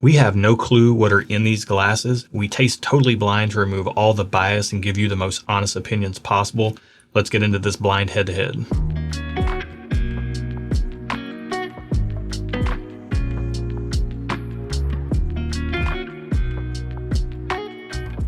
We have no clue what are in these glasses. We taste totally blind to remove all the bias and give you the most honest opinions possible. Let's get into this blind head-to-head.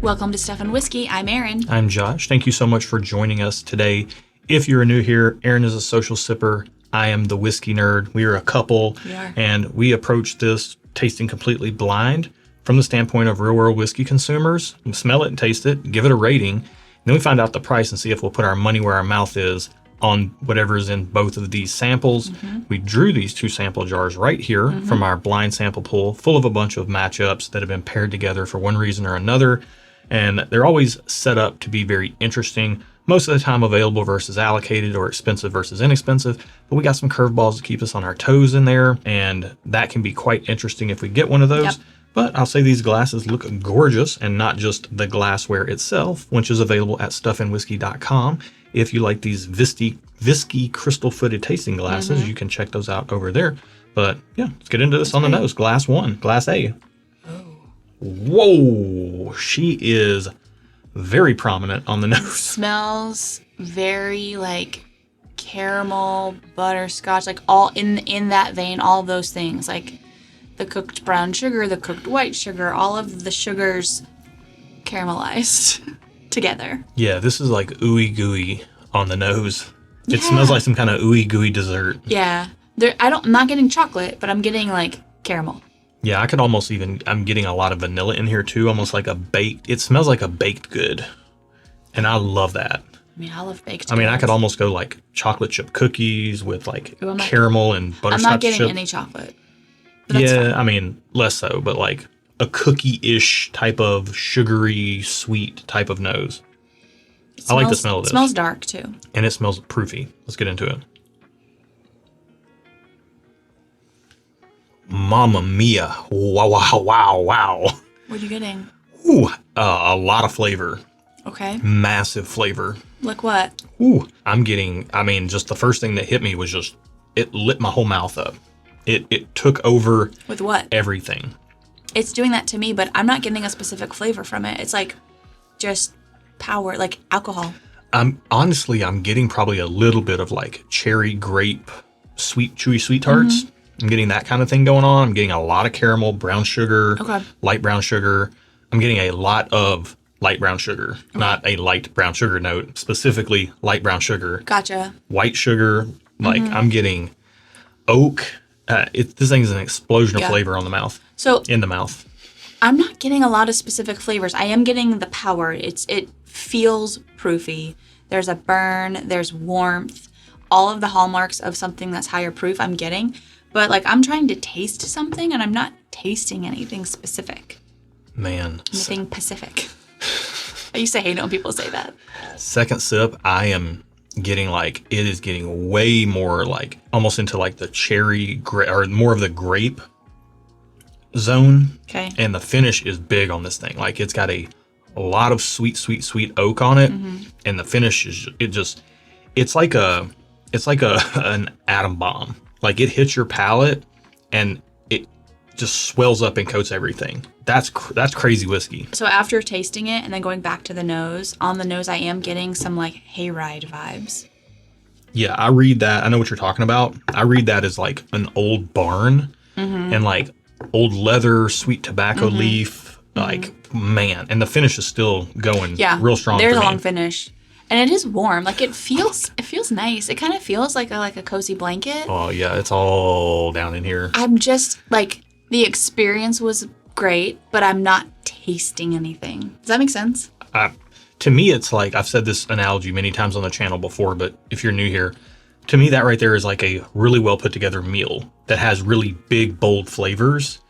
Welcome to Stuff and Whiskey. I'm Erin. I'm Josh. Thank you so much for joining us today. If you're new here, Erin is a social sipper. I am the whiskey nerd. We are a couple. We are. And we approach this tasting completely blind from the standpoint of real world whiskey consumers. We smell it and taste it, give it a rating. Then we find out the price and see if we'll put our money where our mouth is on whatever's in both of these samples. We drew these 2 sample jars right here from our blind sample pool, full of a bunch of matchups that have been paired together for one reason or another. And they're always set up to be very interesting. Most of the time available versus allocated, or expensive versus inexpensive. But we got some curveballs to keep us on our toes in there. And that can be quite interesting if we get one of those. Yep. But I'll say these glasses look gorgeous, and not just the glassware itself, which is available at stuffandwhiskey.com. If you like these Visky crystal-footed tasting glasses, you can check those out over there. But yeah, let's get into this on the nose. Glass 1, Glass A. Whoa, she is very prominent on the nose. Smells very like caramel, butterscotch, like all in that vein, all of those things. Like the cooked brown sugar, the cooked white sugar, all of the sugars caramelized together. Yeah, this is like ooey gooey on the nose. It Yeah. smells like some kind of ooey gooey dessert. Yeah. I'm not getting chocolate, but I'm getting like caramel. Yeah, I could almost I'm getting a lot of vanilla in here too, almost like it smells like a baked good. And I love that. I mean, I love baked I mean, I goods. could almost go like chocolate chip cookies with like Ooh, I'm not- caramel and butterscotch I'm not getting chip. any chocolate. But that's Yeah, fine. I mean, less so, but like a cookie-ish type of sugary, sweet type of nose. I like the smell of this. It smells dark too. And it smells proofy. Let's get into it. Mamma mia. Wow, wow, wow, wow. What are you getting? Ooh, a lot of flavor. Okay. Massive flavor. Look what? Ooh, just the first thing that hit me was just, it lit my whole mouth up. It took over With what? everything. It's doing that to me, but I'm not getting a specific flavor from it. It's like just power, like alcohol. I'm getting probably a little bit of like cherry grape, chewy sweet tarts. I'm getting that kind of thing going on. I'm getting a lot of caramel, brown sugar, Okay. light brown sugar. I'm getting a lot of light brown sugar, not a light brown sugar note, specifically light brown sugar. Gotcha. White sugar, like I'm getting oak. This thing's an explosion of Yeah. flavor on the mouth, So in the mouth. I'm not getting a lot of specific flavors. I am getting the power. It feels proofy. There's a burn. There's warmth. All of the hallmarks of something that's higher proof I'm getting. But like I'm trying to taste something and I'm not tasting anything specific. Man, Anything Pacific. I used to hate it when people say that. second sip, I am getting like, it is getting way more like almost into like the cherry or more of the grape zone. Okay. And the finish is big on this thing. Like it's got a lot of sweet oak on it. And the finish is, it's like an atom bomb. Like it hits your palate and it just swells up and coats everything. That's crazy whiskey. So after tasting it and then going back to the nose, on the nose I am getting some like hayride vibes. Yeah, I read that. I know what you're talking about. I read that as like an old barn and like old leather, sweet tobacco leaf. Like, man. And the finish is still going real strong. There's for a me. long finish. And it is warm. Like it feels nice. It kind of feels like a cozy blanket. Oh, yeah. It's all down in here. I'm just like, the experience was great, but I'm not tasting anything. Does that make sense? To me, it's like, I've said this analogy many times on the channel before, but if you're new here, to me, that right there is like a really well put together meal that has really big, bold flavors,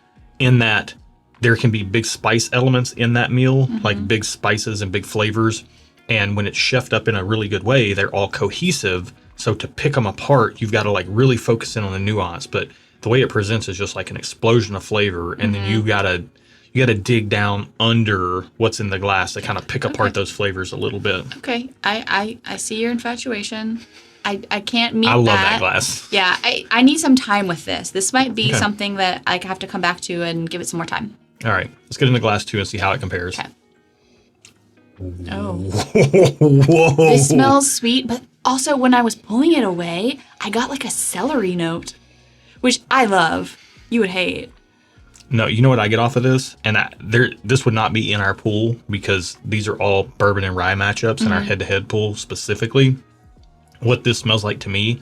in that there can be big spice elements in that meal, like big spices and big flavors. And when it's chefed up in a really good way, they're all cohesive. So to pick them apart, you've got to like really focus in on the nuance. But the way it presents is just like an explosion of flavor. And then you gotta dig down under what's in the glass to kind of pick apart those flavors a little bit. Okay. I see your infatuation. I can't meet that. I love that glass. Yeah, I need some time with this. This might be Okay. something that I have to come back to and give it some more time. All right, let's get into glass 2 and see how it compares. Okay. Oh. Whoa. This smells sweet, but also when I was pulling it away, I got like a celery note, which I love. You would hate. No, you know what I get off of this? And this would not be in our pool because these are all bourbon and rye matchups in our head-to-head pool specifically. What this smells like to me,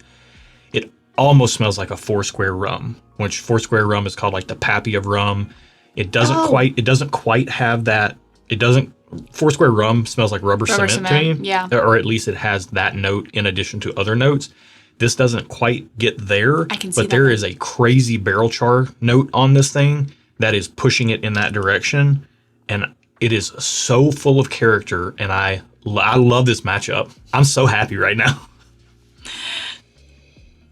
it almost smells like a Foursquare rum, which Foursquare rum is called like the pappy of rum. It doesn't quite have that. Foursquare rum smells like rubber cement to me. Yeah. Or at least it has that note in addition to other notes. This doesn't quite get there. I can see but that. there is a crazy barrel char note on this thing that is pushing it in that direction. And it is so full of character. And I love this matchup. I'm so happy right now.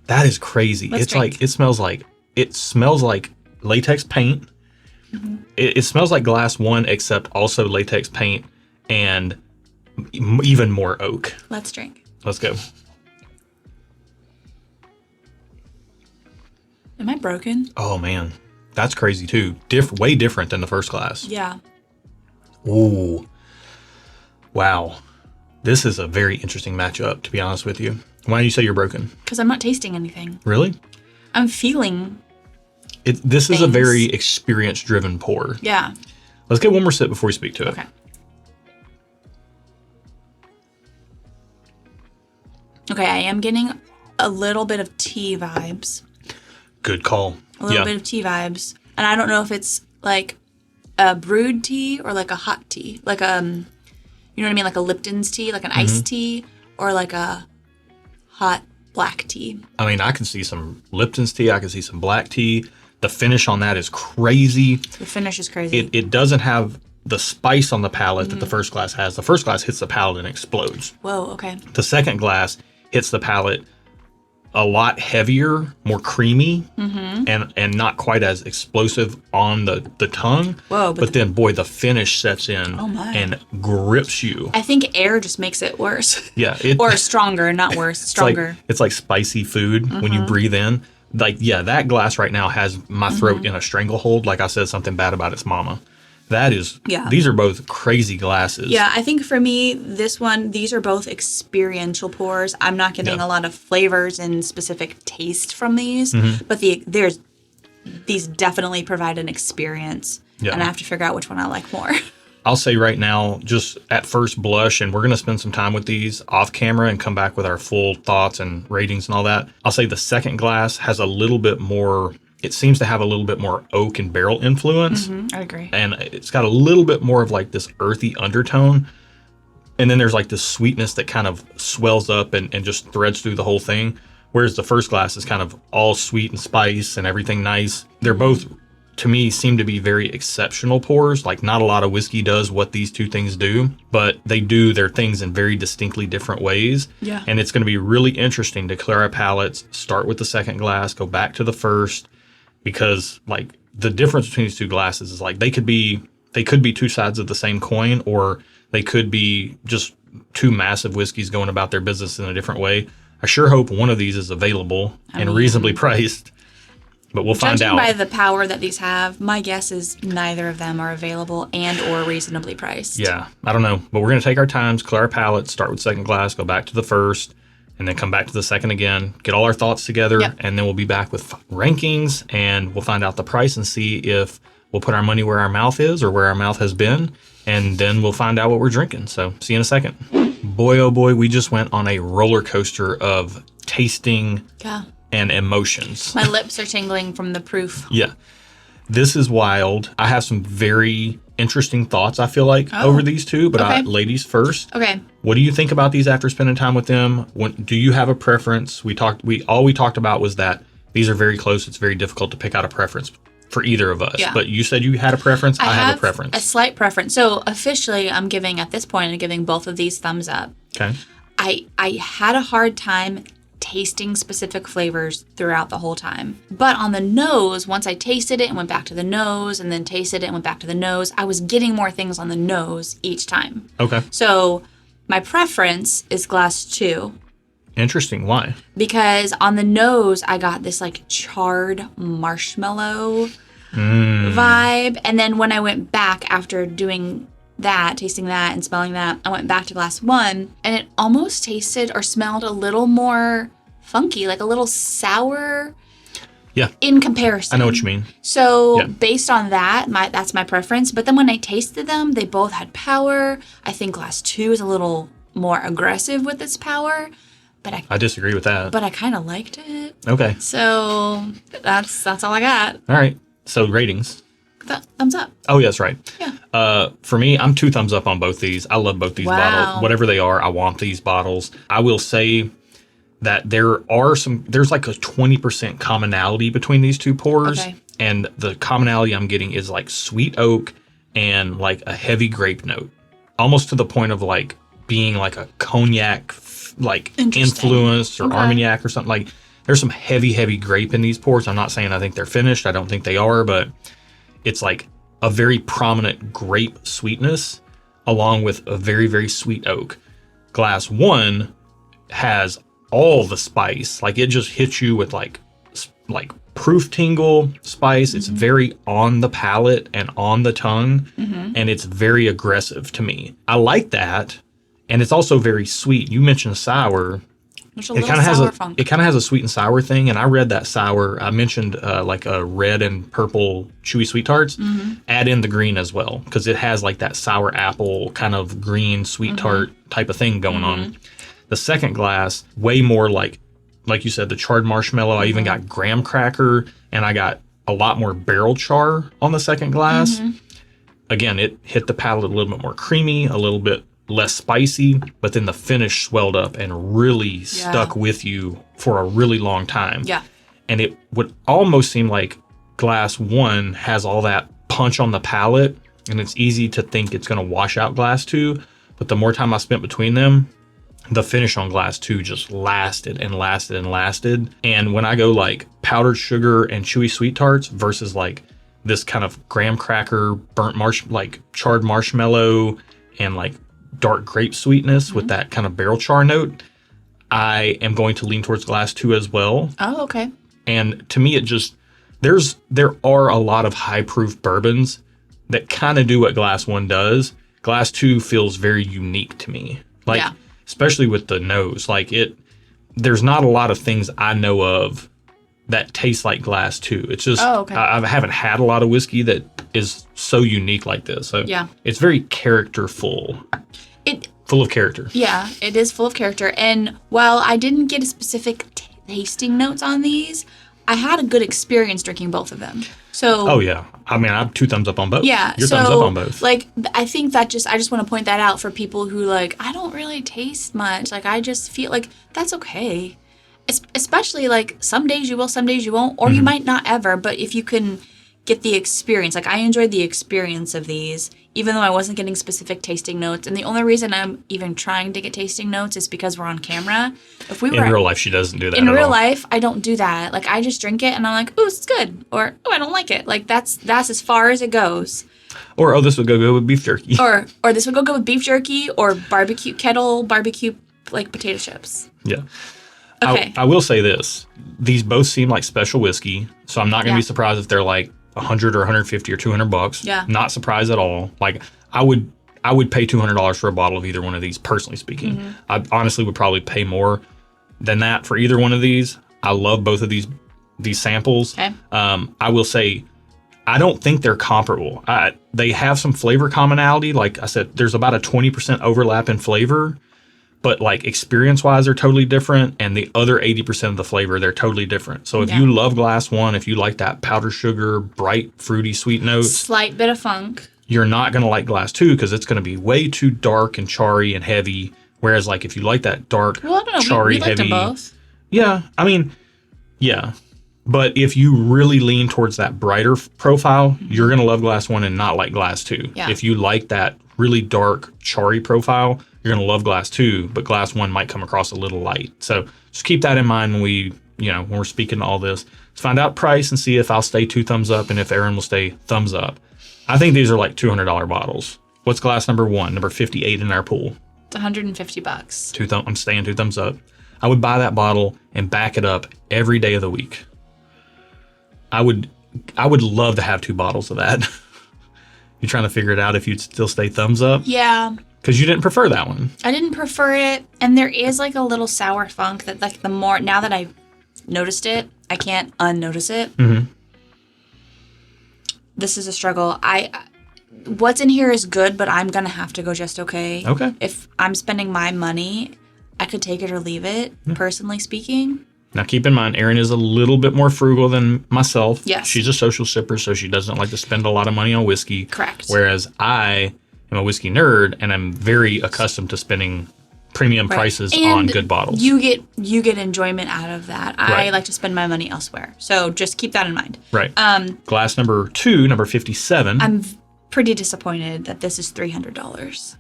That is crazy. Let's drink. It smells like latex paint. Mm-hmm. It smells like glass 1, except also latex paint and even more oak. Let's drink. Let's go. Am I broken? Oh man, that's crazy too. Way different than the first glass. Yeah. Ooh. Wow. This is a very interesting matchup, to be honest with you. Why do you say you're broken? Because I'm not tasting anything. Really? I'm feeling. This is a very experience-driven pour. Yeah. Let's get one more sip before we speak to it. Okay. Okay, I am getting a little bit of tea vibes. Good call. A little bit of tea vibes. And I don't know if it's like a brewed tea or like a hot tea. Like, you know what I mean? Like a Lipton's tea, like an iced tea, or like a hot black tea. I mean, I can see some Lipton's tea. I can see some black tea. The finish on that is crazy. The finish is crazy. It doesn't have the spice on the palate that the first glass has. The first glass hits the palate and explodes. Whoa, okay. The second glass hits the palate a lot heavier, more creamy, and not quite as explosive on the tongue. Whoa, but then, boy, the finish sets in and grips you. I think air just makes it worse. Yeah. Or stronger, not worse. Stronger. It's like spicy food when you breathe in. Like, yeah, that glass right now has my throat in a stranglehold, like I said something bad about its mama. That is, these are both crazy glasses. Yeah, I think for me, these are both experiential pours. I'm not getting a lot of flavors and specific taste from these, but these definitely provide an experience. Yeah. And I have to figure out which one I like more. I'll say right now, just at first blush, and we're going to spend some time with these off camera and come back with our full thoughts and ratings and all that. I'll say the second glass has a little bit more, it seems to have a little bit more oak and barrel influence. I agree. And it's got a little bit more of like this earthy undertone. And then there's like this sweetness that kind of swells up and just threads through the whole thing. Whereas the first glass is kind of all sweet and spice and everything nice. They're both, to me, seem to be very exceptional pours. Like, not a lot of whiskey does what these two things do, but they do their things in very distinctly different ways. Yeah. And it's going to be really interesting to clear our palates, start with the second glass, go back to the first, because like the difference between these two glasses is like they could be two sides of the same coin, or they could be just two massive whiskeys going about their business in a different way. I sure hope one of these is available and reasonably priced. But we'll find out. Judging by the power that these have, my guess is neither of them are available and or reasonably priced. Yeah, I don't know. But we're going to take our times, clear our palate, start with second glass, go back to the first, and then come back to the second again, get all our thoughts together, and then we'll be back with rankings, and we'll find out the price and see if we'll put our money where our mouth is or where our mouth has been, and then we'll find out what we're drinking. So see you in a second. Boy, oh boy, we just went on a roller coaster of tasting and emotions. My lips are tingling from the proof. Yeah. This is wild. I have some very interesting thoughts, I feel like, over these two, but ladies first. Okay. What do you think about these after spending time with them? Do you have a preference? All we talked about was that these are very close. It's very difficult to pick out a preference for either of us. Yeah. But you said you had a preference. I have a preference. A slight preference. So officially, I'm giving both of these thumbs up. Okay. I had a hard time tasting specific flavors throughout the whole time. But on the nose, once I tasted it and went back to the nose and then tasted it and went back to the nose, I was getting more things on the nose each time. Okay. So my preference is glass 2. Interesting. Why? Because on the nose, I got this like charred marshmallow vibe. And then when I went back after doing that, tasting that and smelling that, I went back to glass 1 and it almost tasted or smelled a little more funky, like a little sour. Yeah. In comparison. I know what you mean. So based on that, that's my preference. But then when I tasted them, they both had power. I think glass 2 is a little more aggressive with its power. But I disagree with that. But I kind of liked it. Okay. So that's all I got. All right. So ratings. Thumbs up. Oh, yes, right. Yeah. For me, I'm 2 thumbs up on both these. I love both these bottles. Whatever they are, I want these bottles. I will say that there's like a 20% commonality between these two pours. Okay. And the commonality I'm getting is like sweet oak and like a heavy grape note. Almost to the point of like being like a cognac like influence or Armagnac or something. Like there's some heavy grape in these pours. I'm not saying I think they're finished. I don't think they are, but it's like a very prominent grape sweetness along with a very sweet oak. Glass 1 has all the spice. Like it just hits you with like proof tingle spice. It's very on the palate and on the tongue, and it's very aggressive to me. I like that. And it's also very sweet. You mentioned sour. There's a little sour funk. It kind of has a sweet and sour thing. And I read that sour. I mentioned like a red and purple chewy sweet tarts. Add in the green as well because it has like that sour apple kind of green sweet tart type of thing going on. The second glass, way more like you said, the charred marshmallow. I even got graham cracker, and I got a lot more barrel char on the second glass. Again, it hit the palate a little bit more creamy, a little bit less spicy, but then the finish swelled up and really stuck with you for a really long time. Yeah. And it would almost seem like glass 1 has all that punch on the palate, and it's easy to think it's going to wash out glass 2. But the more time I spent between them, the finish on glass 2 just lasted and lasted and lasted. And when I go like powdered sugar and chewy sweet tarts versus like this kind of graham cracker, like charred marshmallow and like dark grape sweetness with that kind of barrel char note, I am going to lean towards glass 2 as well. Oh, okay. And to me, it just, there are a lot of high proof bourbons that kind of do what glass 1 does. Glass 2 feels very unique to me. Like, especially with the nose, like there's not a lot of things I know of that taste like glass 2. It's just, I haven't had a lot of whiskey that is so unique like this. So it's very characterful. Full of character. Yeah, it is full of character. And while I didn't get a specific tasting notes on these, I had a good experience drinking both of them. So. Oh yeah, I mean, I'm 2 thumbs up on both. Yeah, Your thumbs up on both. Like, I think that I just want to point that out for people who like, I don't really taste much. Like, I just feel like that's okay. Especially like some days you will, some days you won't, or you might not ever. But if you can get the experience, like I enjoyed the experience of these, even though I wasn't getting specific tasting notes. And the only reason I'm even trying to get tasting notes is because we're on camera. If we were in real life, she doesn't do that. In real life, I don't do that. Like I just drink it and I'm like, ooh, it's good, or oh, I don't like it. Like that's as far as it goes. Or oh, this would go good with beef jerky. Or this would go good with beef jerky or barbecue like potato chips. Yeah. Okay. I will say this. These both seem like special whiskey, so I'm not going to be surprised if they're like 100 or 150 or $200. Yeah. Not surprised at all. Like I would pay $200 for a bottle of either one of these, personally speaking. I honestly would probably pay more than that for either one of these. I love both of these samples. Okay. I will say I don't think they're comparable. They have some flavor commonality. Like I said, there's about a 20% overlap in flavor. But like experience-wise, they're totally different, and the other 80% of the flavor, they're totally different. So if you love glass 1, if you like that powdered sugar, bright, fruity, sweet notes, slight bit of funk, you're not going to like glass 2 because it's going to be way too dark and charry and heavy. Whereas like if you like that dark, well, I don't know. charry, we liked heavy, them both. Yeah, I mean, yeah. But if you really lean towards that brighter profile, you're going to love glass 1 and not like glass 2. Yeah. If you like that really dark, charry profile, you're going to love glass 2, but glass 1 might come across a little light. So just keep that in mind when we're speaking to all this. Let's find out price and see if I'll stay 2 thumbs up and if Aaron will stay thumbs up. I think these are like $200 bottles. What's glass number 1, number 58 in our pool? It's $150. I'm staying 2 thumbs up. I would buy that bottle and back it up every day of the week. I would love to have 2 bottles of that. You're trying to figure it out if you'd still stay thumbs up? Yeah. Because you didn't prefer that one. I didn't prefer it. And there is like a little sour funk that like the more, now that I've noticed it, I can't unnotice it. Mm-hmm. This is a struggle. What's in here is good, but I'm going to have to go just okay. Okay. If I'm spending my money, I could take it or leave it, personally speaking. Now, keep in mind, Erin is a little bit more frugal than myself. Yes. She's a social sipper, so she doesn't like to spend a lot of money on whiskey. Correct. Whereas I am a whiskey nerd, and I'm very accustomed to spending premium prices on good bottles. You get enjoyment out of that. I Right. like to spend my money elsewhere. So just keep that in mind. Right. Glass number 2, number 57. I'm pretty disappointed that this is $300.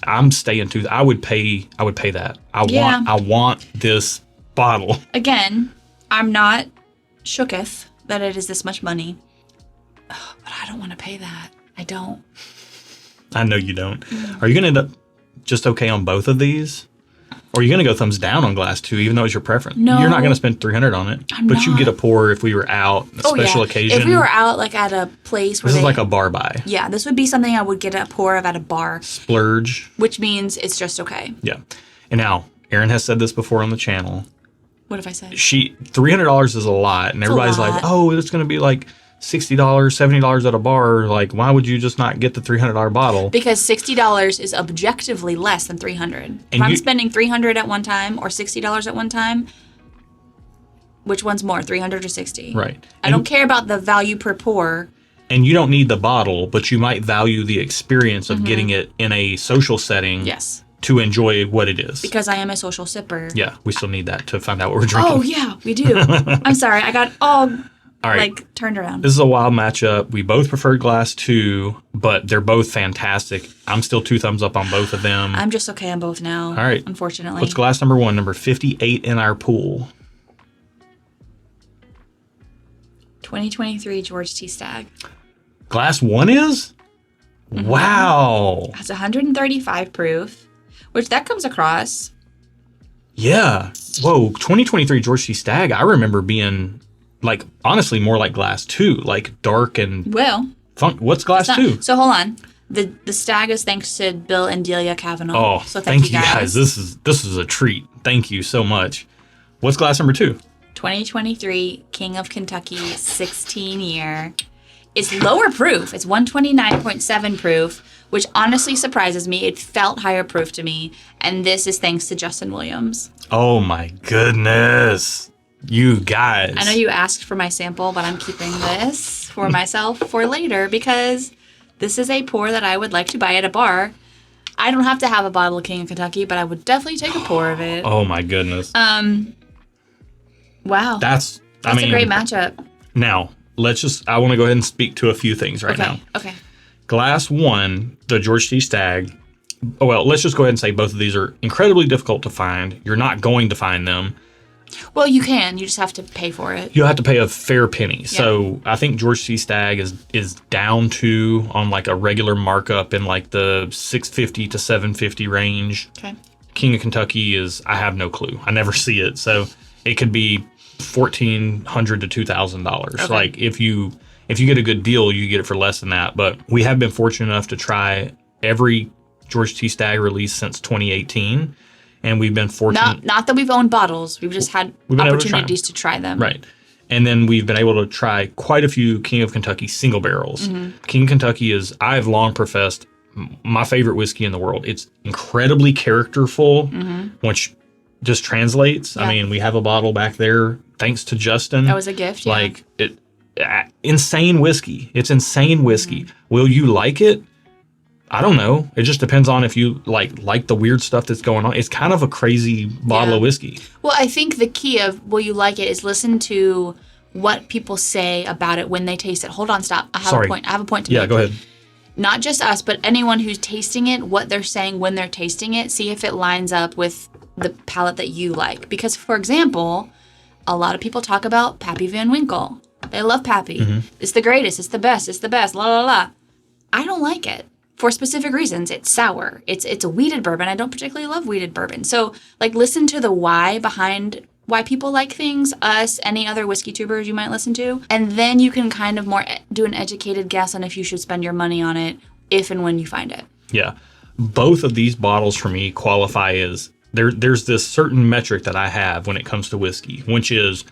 I'm staying to. I would pay that. I want this bottle. Again, I'm not shooketh that it is this much money, but I don't want to pay that. I don't. I know you don't. Are you going to end up just okay on both of these? Or are you going to go thumbs down on glass 2, even though it's your preference? No. You're not going to spend $300 on it. I'm but not. you get a pour if we were out, a special occasion. If we were out like at a place where This is like a bar buy. Yeah, this would be something I would get a pour of at a bar. Splurge. Which means it's just okay. Yeah. And now, Erin has said this before on the channel. What have I said? $300 is a lot. And everybody's like, oh, it's going to be like $60, $70 at a bar. Like, why would you just not get the $300 bottle? Because $60 is objectively less than $300. If I'm spending $300 at one time or $60 at one time, which one's more, $300 or $60? Right. I don't care about the value per pour. And you don't need the bottle, but you might value the experience of getting it in a social setting. Yes. To enjoy what it is. Because I am a social sipper. Yeah, we still need that to find out what we're drinking. Oh, yeah, we do. I'm sorry. I got all right. turned around. This is a wild matchup. We both preferred glass 2, but they're both fantastic. I'm still 2 thumbs up on both of them. I'm just okay on both now. All right. Unfortunately. What's glass number 1, number 58 in our pool? 2023 George T. Stagg. Glass 1 is? Mm-hmm. Wow. That's 135 proof. Which that comes across. Yeah. Whoa. 2023 George T. Stagg, I remember being, like, honestly, more like glass 2. Like, dark and funk. What's glass 2? So, hold on. The Stagg is thanks to Bill and Delia Kavanaugh. Oh, so thank you guys. This is a treat. Thank you so much. What's glass number 2? 2023 King of Kentucky 16 year. It's lower proof. It's 129.7 proof. Which honestly surprises me. It felt higher proof to me. And this is thanks to Justin Williams. Oh my goodness. You guys. I know you asked for my sample, but I'm keeping this for myself for later because this is a pour that I would like to buy at a bar. I don't have to have a bottle of King of Kentucky, but I would definitely take a pour of it. Oh my goodness. Wow. That's a great matchup. Now, I want to go ahead and speak to a few things right now. Okay. Glass 1, the George T. Stagg. Oh, well, let's just go ahead and say both of these are incredibly difficult to find. You're not going to find them. Well, you can. You just have to pay for it. You'll have to pay a fair penny. Yeah. So I think George T. Stagg is down to, on like a regular markup, in like the $650 to $750 range. Okay. King of Kentucky is, I have no clue. I never see it. So it could be $1,400 to $2,000. Okay. Like if you get a good deal, you get it for less than that. But we have been fortunate enough to try every George T. Stagg release since 2018. And we've been fortunate. Not that we've owned bottles. We've just had opportunities to try them. Right. And then we've been able to try quite a few King of Kentucky single barrels. Mm-hmm. King of Kentucky is, I've long professed, my favorite whiskey in the world. It's incredibly characterful, which just translates. Yeah. I mean, we have a bottle back there, thanks to Justin. That was a gift, yeah. Like, insane whiskey. It's insane whiskey. Mm-hmm. Will you like it? I don't know. It just depends on if you like the weird stuff that's going on. It's kind of a crazy bottle of whiskey. Well, I think the key of will you like it is listen to what people say about it when they taste it. Hold on, stop. I have a point. I have a point to make. Yeah, go ahead. Not just us, but anyone who's tasting it, what they're saying when they're tasting it, see if it lines up with the palate that you like. Because, for example, a lot of people talk about Pappy Van Winkle. They love Pappy. Mm-hmm. It's the greatest. It's the best. It's the best. La, la, la. I don't like it. for specific reasons. It's sour. It's a wheated bourbon. I don't particularly love wheated bourbon. So like listen to the why behind why people like things, us, any other whiskey tubers you might listen to. And then you can kind of more do an educated guess on if you should spend your money on it if and when you find it. Yeah. Both of these bottles for me qualify as there's this certain metric that I have when it comes to whiskey, which is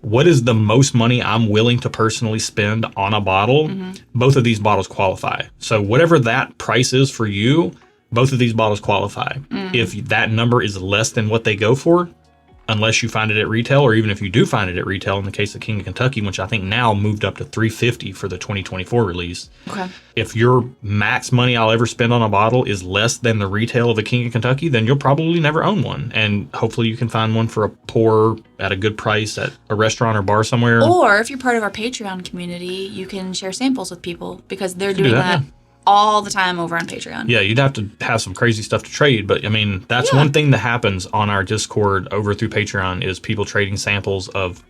what is the most money I'm willing to personally spend on a bottle? Both of these bottles qualify. So whatever that price is for you, both of these bottles qualify. If that number is less than what they go for, unless you find it at retail, or even if you do find it at retail, in the case of King of Kentucky, which I think now moved up to $350 for the 2024 release. Okay. If your max money I'll ever spend on a bottle is less than the retail of a King of Kentucky, then you'll probably never own one. And hopefully you can find one for a pour at a good price at a restaurant or bar somewhere. Or if you're part of our Patreon community, you can share samples with people because they're doing that all the time over on Patreon. Yeah, you'd have to have some crazy stuff to trade, but I mean, that's one thing that happens on our Discord over through Patreon is people trading samples of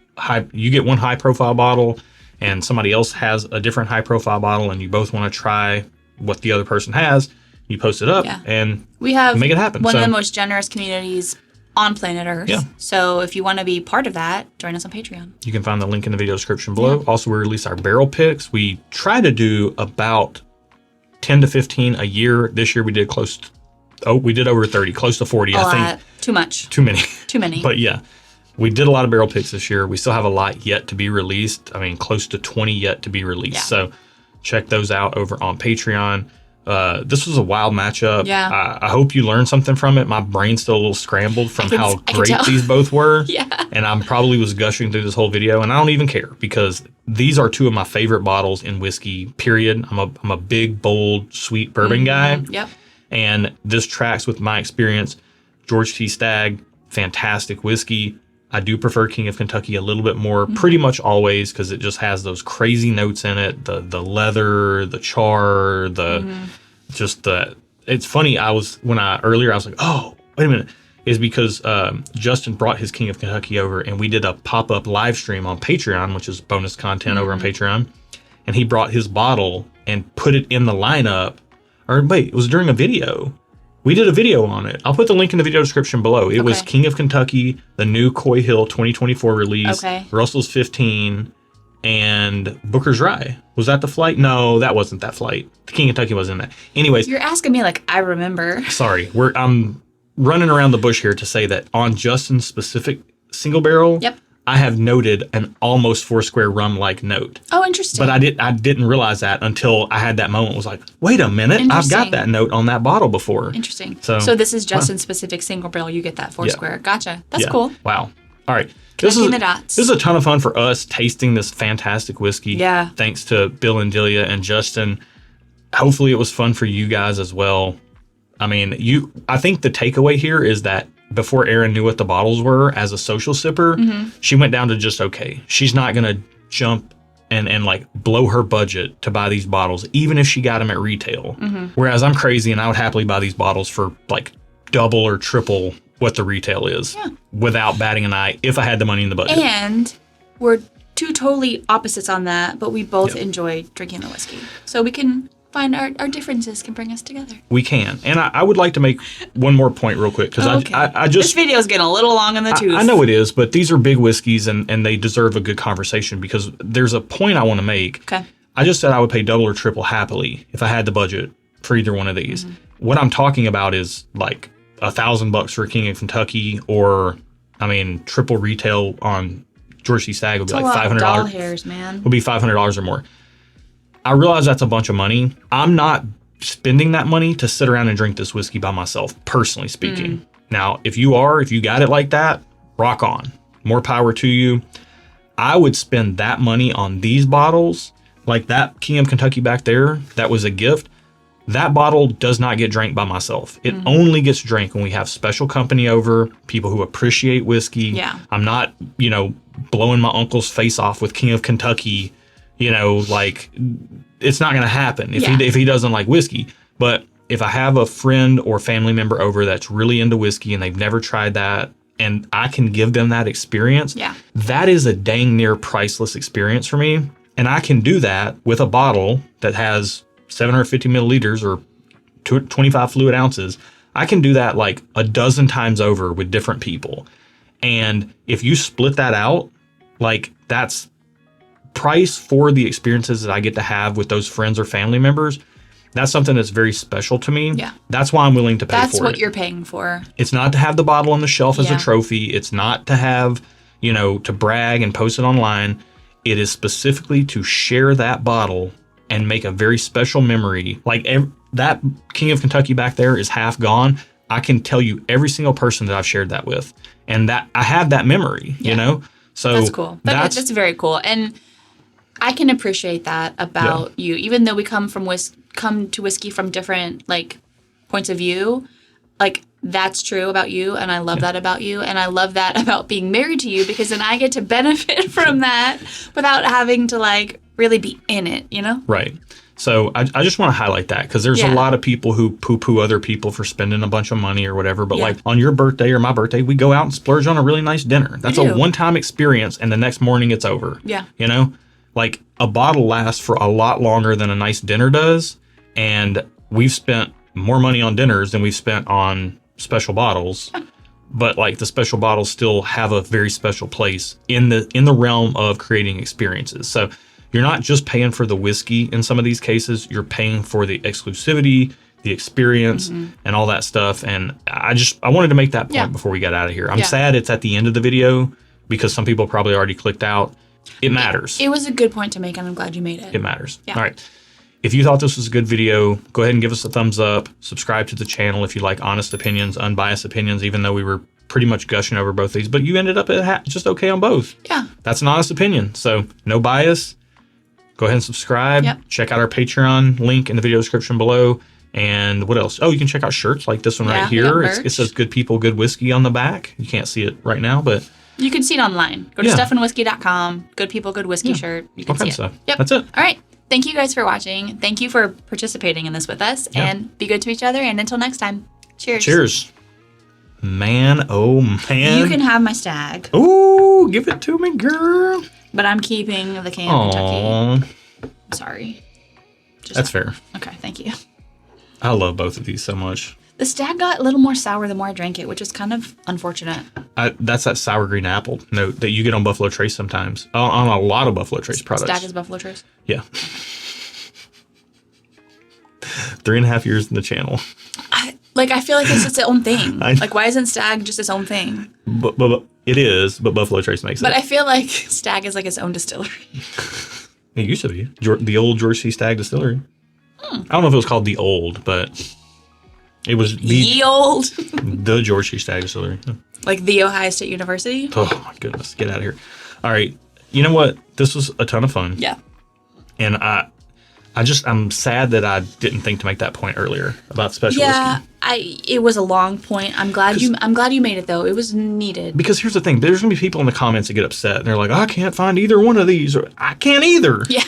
you get one high profile bottle and somebody else has a different high profile bottle and you both want to try what the other person has. You post it up and we have make it happen. One of the most generous communities on planet Earth. Yeah. So if you want to be part of that, join us on Patreon. You can find the link in the video description below. Yeah. Also, we release our barrel picks. We try to do about 10 to 15 a year. This year we did we did over 30, close to 40. I think too much. Too many. Too many. But yeah, we did a lot of barrel picks this year. We still have a lot yet to be released. I mean, close to 20 yet to be released. Yeah. So check those out over on Patreon. This was a wild matchup. Yeah. I hope you learned something from it. My brain's still a little scrambled from how great these both were. Yeah. And I'm probably was gushing through this whole video, and I don't even care because these are two of my favorite bottles in whiskey, period. I'm a big, bold, sweet bourbon guy. Yep. And this tracks with my experience. George T. Stagg, fantastic whiskey. I do prefer King of Kentucky a little bit more, pretty much always, because it just has those crazy notes in it. The leather, the char, it's funny. Earlier I was like, oh, wait a minute. Is because Justin brought his King of Kentucky over and we did a pop-up live stream on Patreon, which is bonus content over on Patreon. And he brought his bottle and put it in the lineup. Or wait, it was during a video. We did a video on it. I'll put the link in the video description below. It was King of Kentucky, the new Coy Hill 2024 release, Russell's 15, and Booker's Rye. Was that the flight? No, that wasn't that flight. The King of Kentucky wasn't that. Anyways. You're asking me like I remember. Sorry. I'm running around the bush here to say that on Justin's specific single barrel, I have noted an almost Foursquare rum-like note. Oh, interesting. But I didn't realize that until I had that moment. It was like, wait a minute, I've got that note on that bottle before. Interesting. So this is Justin's specific single barrel. You get that Foursquare. Yeah. Gotcha. That's cool. Wow. All right. Connecting the dots. This is a ton of fun for us tasting this fantastic whiskey. Yeah. Thanks to Bill and Delia and Justin. Hopefully it was fun for you guys as well. I mean, I think the takeaway here is that before Erin knew what the bottles were as a social sipper, she went down to just okay. She's not going to jump and like blow her budget to buy these bottles, even if she got them at retail. Whereas I'm crazy and I would happily buy these bottles for like double or triple what the retail is without batting an eye if I had the money in the budget. And we're two totally opposites on that, but we both enjoy drinking the whiskey. So we can find our differences can bring us together. We can. And I would like to make one more point real quick because I just... This video is getting a little long in the tooth. I know it is, but these are big whiskeys and they deserve a good conversation because there's a point I want to make. Okay. I just said I would pay double or triple happily if I had the budget for either one of these. What I'm talking about is like $1,000 for King of Kentucky or, I mean, triple retail on George T. Stagg would be like $500. Doll hairs, man. Would be $500 or more. I realize that's a bunch of money. I'm not spending that money to sit around and drink this whiskey by myself, personally speaking. Now, if you got it like that, rock on. More power to you. I would spend that money on these bottles, like that King of Kentucky back there, that was a gift. That bottle does not get drank by myself. It only gets drank when we have special company over, people who appreciate whiskey. Yeah. I'm not, blowing my uncle's face off with King of Kentucky. Like it's not going to happen if he doesn't like whiskey. But if I have a friend or family member over that's really into whiskey and they've never tried that and I can give them that experience, that is a dang near priceless experience for me. And I can do that with a bottle that has 750 milliliters or 25 fluid ounces, I can do that like a dozen times over with different people. And if you split that out, like that's price for the experiences that I get to have with those friends or family members. That's something that's very special to me. Yeah. That's why I'm willing to pay for it. That's what you're paying for. It's not to have the bottle on the shelf as a trophy. It's not to have, to brag and post it online. It is specifically to share that bottle and make a very special memory. Like that King of Kentucky back there is half gone. I can tell you every single person that I've shared that with, and that I have that memory, So that's cool. That's very cool. And I can appreciate that about you, even though we come to whiskey from different like points of view. Like that's true about you, and I love that about you, and I love that about being married to you, because then I get to benefit from that without having to like really be in it, Right. So I just want to highlight that, because there's a lot of people who poo-poo other people for spending a bunch of money or whatever. But like on your birthday or my birthday, we go out and splurge on a really nice dinner. That's a one-time experience, and the next morning it's over. Yeah. Like a bottle lasts for a lot longer than a nice dinner does. And we've spent more money on dinners than we've spent on special bottles. But like the special bottles still have a very special place in the realm of creating experiences. So you're not just paying for the whiskey in some of these cases, you're paying for the exclusivity, the experience, and all that stuff. And I wanted to make that point before we got out of here. I'm sad it's at the end of the video, because some people probably already clicked out. It matters. It was a good point to make, and I'm glad you made it. It matters. Yeah. All right. If you thought this was a good video, go ahead and give us a thumbs up. Subscribe to the channel if you like honest opinions, unbiased opinions, even though we were pretty much gushing over both these. But you ended up just okay on both. Yeah. That's an honest opinion. So no bias. Go ahead and subscribe. Yep. Check out our Patreon link in the video description below. And what else? Oh, you can check out shirts like this one right here. It says Good People, Good Whiskey on the back. You can't see it right now, but you can see it online. Go to stuffandwhiskey.com. Good People, Good Whiskey shirt. You can see it. Yep. That's it. All right. Thank you guys for watching. Thank you for participating in this with us. And be good to each other. And until next time, cheers. Cheers. Man, oh man. You can have my stag. Ooh, give it to me, girl. But I'm keeping the King of Kentucky. Sorry. That's fair. Okay, thank you. I love both of these so much. The stag got a little more sour the more I drank it, which is kind of unfortunate. That's that sour green apple note that you get on Buffalo Trace sometimes. On a lot of Buffalo Trace products. Stag is Buffalo Trace? Yeah. 3.5 years in the channel. I feel like it's its own thing. Like, why isn't stag just its own thing? But it is, but Buffalo Trace makes it. But I feel like stag is like its own distillery. It used to be. The old George C. Stagg Distillery. I don't know if it was called the old, but it was the George C. Stagg Distillery. Yeah. Like the Ohio State University? Oh my goodness. Get out of here. All right. You know what? This was a ton of fun. Yeah. And I'm sad that I didn't think to make that point earlier about special whiskey. It was a long point. I'm glad you made it though. It was needed. Because here's the thing, there's gonna be people in the comments that get upset and they're like, I can't find either one of these, or I can't either. Yeah.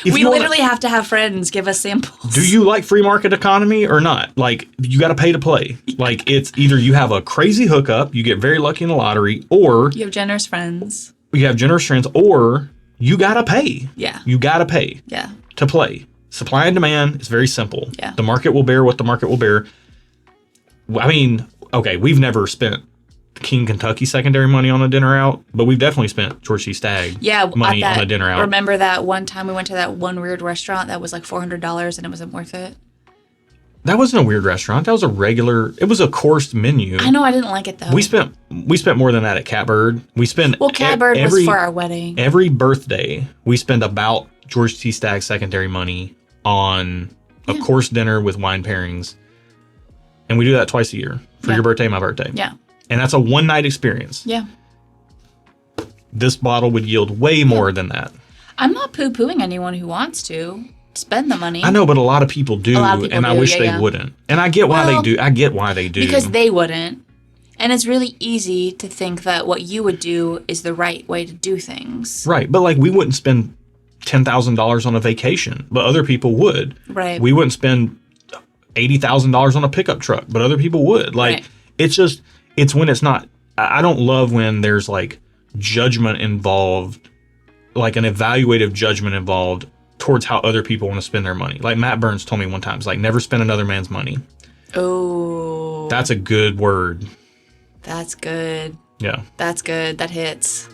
We literally have to have friends give us samples. Do you like free market economy or not? Like, you got to pay to play. Like, it's either you have a crazy hookup, you get very lucky in the lottery, or you have generous friends. You have generous friends, or you got to pay. Yeah. You got to pay. Yeah. To play. Supply and demand is very simple. Yeah. The market will bear what the market will bear. I mean, okay, we've never spent King Kentucky secondary money on a dinner out, but we've definitely spent George C. Stagg money on a dinner out. Remember that one time we went to that one weird restaurant that was like $400 and it wasn't worth it? That wasn't a weird restaurant. That was it was a coursed menu. I know, I didn't like it though. We spent more than that at Catbird. We spent Catbird was for our wedding. Every birthday, we spend about George C. Stagg secondary money on a course dinner with wine pairings. And we do that twice a year for your birthday and my birthday. Yeah. And that's a one-night experience. Yeah. This bottle would yield way more than that. I'm not poo-pooing anyone who wants to spend the money. I know, but a lot of people do, and I wish they wouldn't. And I get why they do. I get why they do. Because they wouldn't. And it's really easy to think that what you would do is the right way to do things. Right. But like, we wouldn't spend $10,000 on a vacation, but other people would. Right. We wouldn't spend $80,000 on a pickup truck, but other people would. Like, it's when it's not. I don't love when there's like judgment involved, like an evaluative judgment involved towards how other people want to spend their money. Like Matt Burns told me one time, it's like, never spend another man's money. Oh. That's a good word. That's good. Yeah. That's good. That hits.